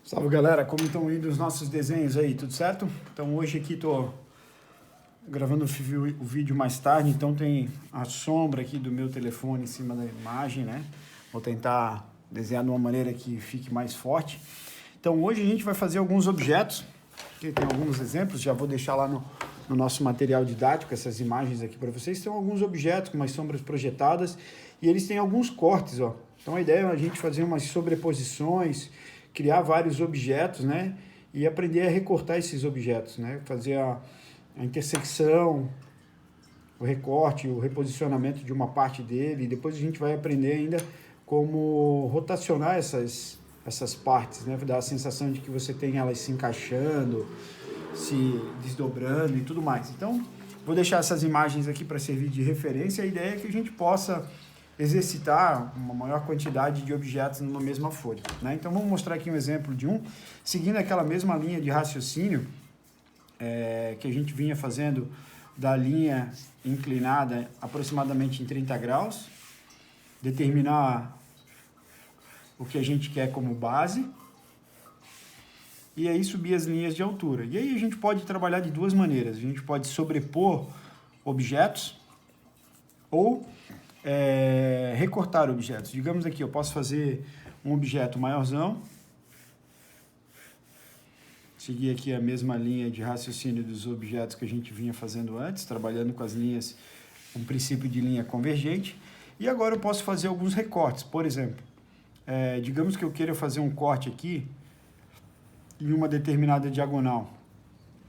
Salve galera, como estão indo os nossos desenhos aí, tudo certo? Então hoje aqui tô gravando o vídeo mais tarde, então tem a sombra aqui do meu telefone em cima da imagem, né? Vou tentar desenhar de uma maneira que fique mais forte. Então hoje a gente vai fazer alguns objetos, aqui tem alguns exemplos, já vou deixar lá no nosso material didático essas imagens aqui para vocês. Tem alguns objetos com umas sombras projetadas e eles têm alguns cortes, ó. Então a ideia é a gente fazer umas sobreposições, criar vários objetos, né? E aprender a recortar esses objetos, né? Fazer a intersecção, o recorte, o reposicionamento de uma parte dele. E depois a gente vai aprender ainda como rotacionar essas partes, né? Dar a sensação de que você tem elas se encaixando, se desdobrando e tudo mais. Então, vou deixar essas imagens aqui para servir de referência. A ideia é que a gente possa exercitar uma maior quantidade de objetos numa mesma folha, né? Então vamos mostrar aqui um exemplo de um, seguindo aquela mesma linha de raciocínio que a gente vinha fazendo da linha inclinada aproximadamente em 30 graus, determinar o que a gente quer como base, e aí subir as linhas de altura. E aí a gente pode trabalhar de duas maneiras, a gente pode sobrepor objetos, ou recortar objetos. Digamos aqui, eu posso fazer um objeto maiorzão, seguir aqui a mesma linha de raciocínio dos objetos que a gente vinha fazendo antes, trabalhando com as linhas, um princípio de linha convergente, e agora eu posso fazer alguns recortes. Por exemplo, digamos que eu queira fazer um corte aqui em uma determinada diagonal.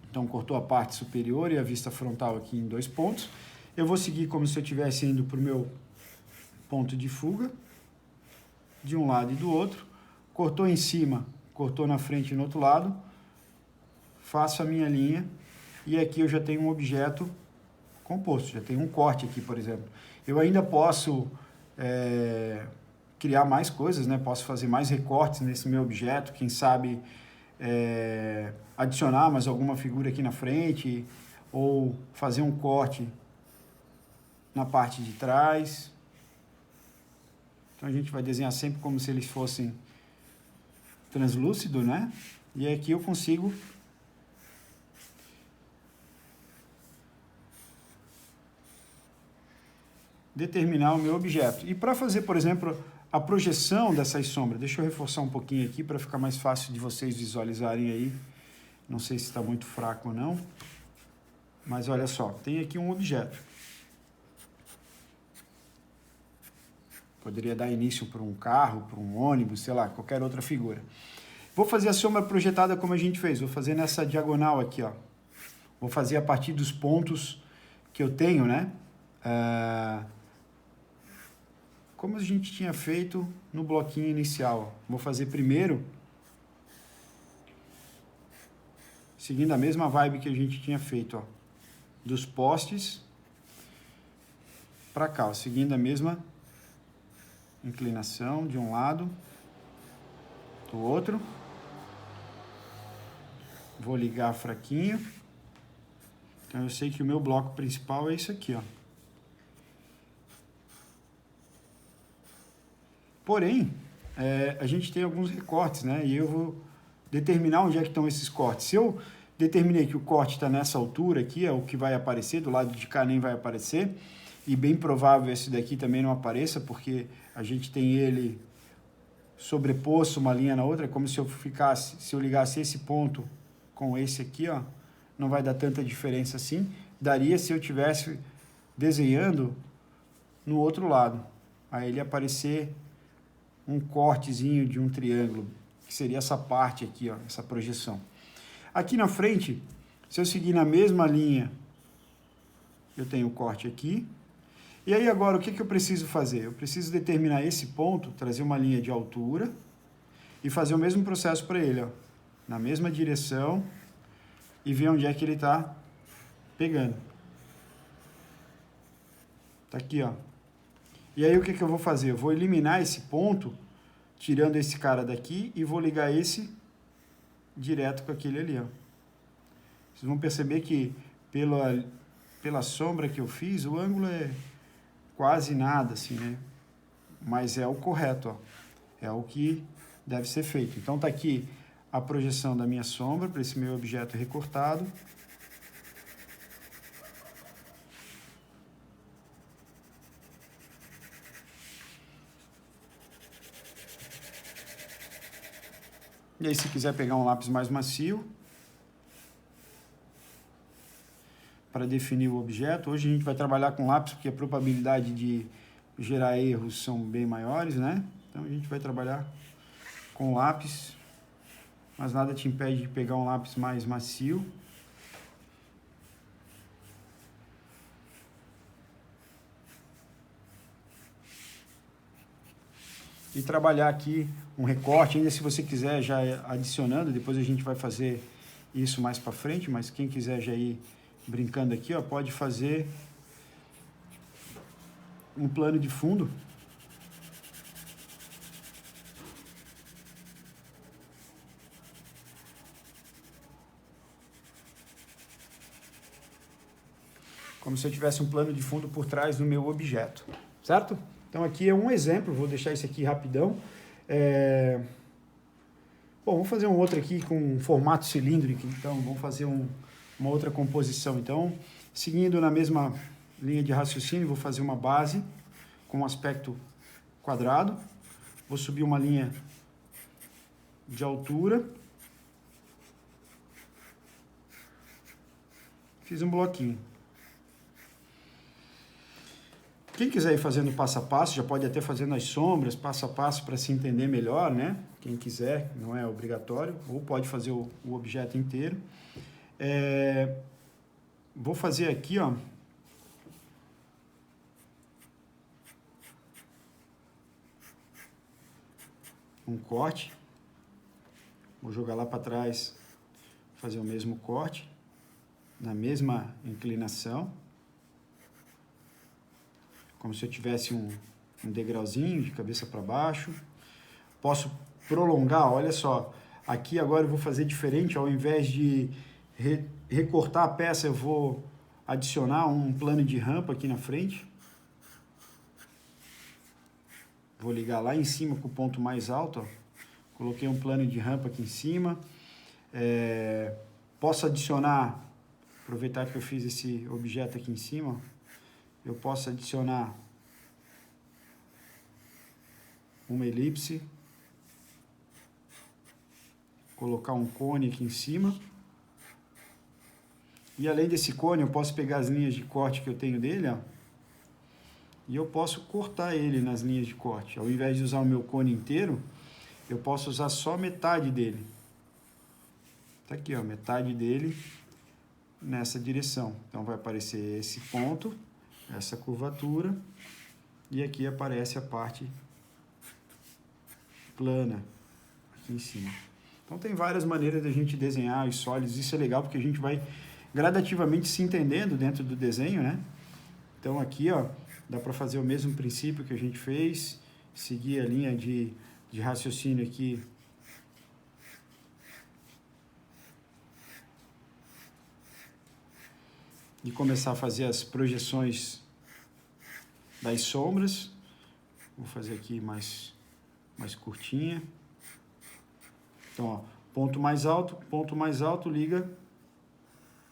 Então cortou a parte superior e a vista frontal aqui em 2 pontos. Eu vou seguir como se eu estivesse indo para o meu ponto de fuga, de um lado e do outro, cortou em cima, cortou na frente e no outro lado, faço a minha linha, e aqui eu já tenho um objeto composto, já tenho um corte aqui, por exemplo. Eu ainda posso criar mais coisas, né? Posso fazer mais recortes nesse meu objeto, quem sabe adicionar mais alguma figura aqui na frente, ou fazer um corte na parte de trás. Então a gente vai desenhar sempre como se eles fossem translúcidos, né? E aqui eu consigo determinar o meu objeto. E para fazer, por exemplo, a projeção dessas sombras, deixa eu reforçar um pouquinho aqui para ficar mais fácil de vocês visualizarem aí. Não sei se está muito fraco ou não, mas olha só, tem aqui um objeto. Poderia dar início para um carro, para um ônibus, sei lá, qualquer outra figura. Vou fazer a sombra projetada como a gente fez. Vou fazer nessa diagonal aqui, ó. Vou fazer a partir dos pontos que eu tenho, né? Como a gente tinha feito no bloquinho inicial. Vou fazer primeiro, seguindo a mesma vibe que a gente tinha feito, ó. Dos postes para cá, ó, seguindo a mesma inclinação de um lado, do outro. Vou ligar fraquinho. Então eu sei que o meu bloco principal é isso aqui, ó. Porém, a gente tem alguns recortes, né? E eu vou determinar onde é que estão esses cortes. Se eu determinei que o corte está nessa altura aqui, é o que vai aparecer, do lado de cá nem vai aparecer, e bem provável esse daqui também não apareça, porque a gente tem ele sobreposto uma linha na outra, é como se eu ligasse esse ponto com esse aqui, ó, não vai dar tanta diferença assim, daria se eu tivesse desenhando no outro lado, aí ele aparecer um cortezinho de um triângulo, que seria essa parte aqui, ó, essa projeção. Aqui na frente, se eu seguir na mesma linha, eu tenho o corte aqui. E aí agora, o que eu preciso fazer? Eu preciso determinar esse ponto, trazer uma linha de altura e fazer o mesmo processo para ele, ó, na mesma direção, e ver onde é que ele está pegando. Tá aqui, ó. E aí o que eu vou fazer? Eu vou eliminar esse ponto, tirando esse cara daqui, e vou ligar esse direto com aquele ali, ó. Vocês vão perceber que pela sombra que eu fiz, o ângulo é quase nada, assim, né? Mas é o correto, ó. É o que deve ser feito. Então tá aqui a projeção da minha sombra para esse meu objeto recortado. E aí, se quiser pegar um lápis mais macio para definir o objeto, hoje a gente vai trabalhar com lápis porque a probabilidade de gerar erros são bem maiores, né? Então a gente vai trabalhar com lápis, mas nada te impede de pegar um lápis mais macio. E trabalhar aqui um recorte, ainda se você quiser já adicionando, depois a gente vai fazer isso mais para frente, mas quem quiser já ir brincando aqui, ó, pode fazer um plano de fundo. Como se eu tivesse um plano de fundo por trás do meu objeto, certo? Então aqui é um exemplo, vou deixar esse aqui rapidão. Bom, vamos fazer um outro aqui com formato cilíndrico, então vamos fazer uma outra composição. Então, seguindo na mesma linha de raciocínio, vou fazer uma base com um aspecto quadrado, vou subir uma linha de altura, fiz um bloquinho. Quem quiser ir fazendo passo a passo, já pode até fazendo as sombras, passo a passo, para se entender melhor, né? Quem quiser, não é obrigatório, ou pode fazer o objeto inteiro. Vou fazer aqui, ó, um corte. Vou jogar lá para trás, fazer o mesmo corte, na mesma inclinação. Como se eu tivesse um degrauzinho de cabeça para baixo. Posso prolongar, olha só. Aqui agora eu vou fazer diferente, ao invés de recortar a peça, eu vou adicionar um plano de rampa aqui na frente. Vou ligar lá em cima com o ponto mais alto, ó. Coloquei um plano de rampa aqui em cima. Posso adicionar, aproveitar que eu fiz esse objeto aqui em cima, ó. Eu posso adicionar uma elipse, colocar um cone aqui em cima. E além desse cone, eu posso pegar as linhas de corte que eu tenho dele, ó, e eu posso cortar ele nas linhas de corte. Ao invés de usar o meu cone inteiro, eu posso usar só metade dele. Tá aqui, ó, metade dele nessa direção. Então vai aparecer esse ponto, essa curvatura, e aqui aparece a parte plana aqui em cima. Então tem várias maneiras de a gente desenhar os sólidos. Isso é legal porque a gente vai gradativamente se entendendo dentro do desenho, né? Então aqui, ó, dá para fazer o mesmo princípio que a gente fez, seguir a linha de raciocínio aqui e começar a fazer as projeções das sombras. Vou fazer aqui mais curtinha. Então, ó, ponto mais alto liga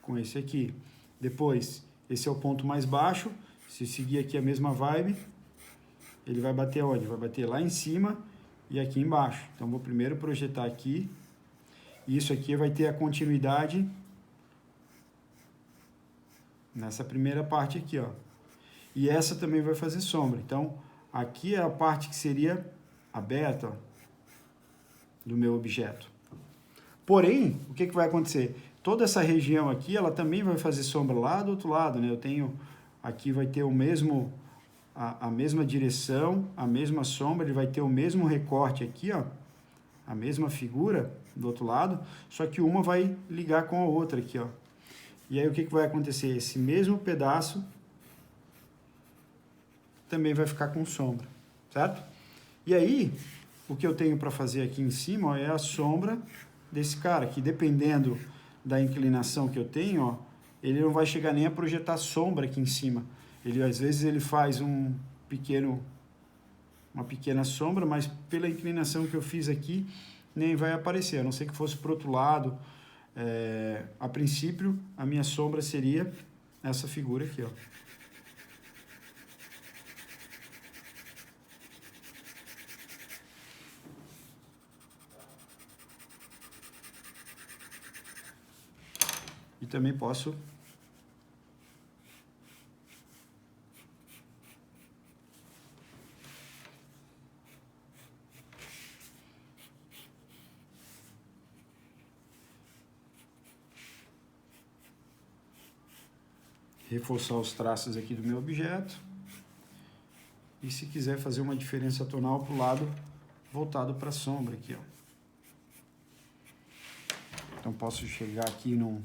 com esse aqui. Depois, esse é o ponto mais baixo. Se seguir aqui a mesma vibe, ele vai bater onde? Vai bater lá em cima e aqui embaixo. Então, vou primeiro projetar aqui. E isso aqui vai ter a continuidade nessa primeira parte aqui, ó. E essa também vai fazer sombra. Então, aqui é a parte que seria aberta, ó, do meu objeto. Porém, o que vai acontecer? Toda essa região aqui, ela também vai fazer sombra lá do outro lado, né? Eu tenho, aqui vai ter o mesmo, a mesma direção, a mesma sombra, ele vai ter o mesmo recorte aqui, ó, a mesma figura do outro lado, só que uma vai ligar com a outra aqui, ó. E aí o que vai acontecer? Esse mesmo pedaço também vai ficar com sombra, certo? E aí, o que eu tenho para fazer aqui em cima, ó, é a sombra desse cara, que dependendo da inclinação que eu tenho, ó, ele não vai chegar nem a projetar sombra aqui em cima. Ele, às vezes ele faz uma pequena sombra, mas pela inclinação que eu fiz aqui, nem vai aparecer, a não ser que fosse para o outro lado. A princípio, a minha sombra seria essa figura aqui, ó. E também posso reforçar os traços aqui do meu objeto. E se quiser fazer uma diferença tonal para o lado voltado para a sombra aqui, ó. Então posso chegar aqui num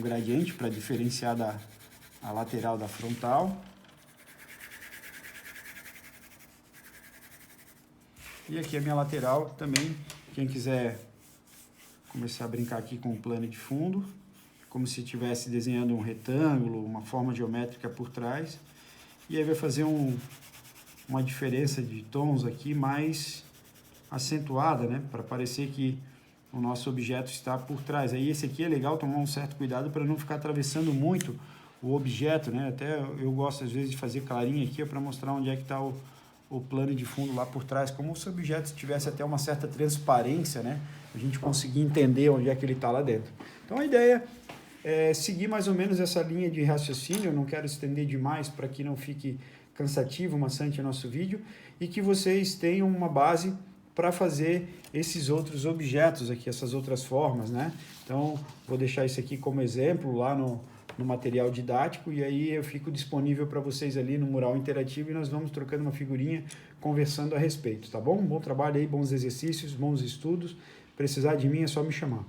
gradiente para diferenciar a lateral da frontal. E aqui a minha lateral também, quem quiser começar a brincar aqui com o plano de fundo, como se estivesse desenhando um retângulo, uma forma geométrica por trás. E aí vai fazer uma diferença de tons aqui mais acentuada, né? Para parecer que o nosso objeto está por trás. Aí esse aqui é legal tomar um certo cuidado para não ficar atravessando muito o objeto, né? Até eu gosto às vezes de fazer clarinha aqui para mostrar onde é que está o plano de fundo lá por trás, como se o objeto tivesse até uma certa transparência, né? A gente conseguir entender onde é que ele está lá dentro. Então a ideia é seguir mais ou menos essa linha de raciocínio. Eu não quero estender demais para que não fique cansativo, maçante o nosso vídeo, e que vocês tenham uma base para fazer esses outros objetos aqui, essas outras formas, né? Então, vou deixar isso aqui como exemplo lá no material didático, e aí eu fico disponível para vocês ali no mural interativo e nós vamos trocando uma figurinha, conversando a respeito, tá bom? Bom trabalho aí, bons exercícios, bons estudos. Precisar de mim é só me chamar.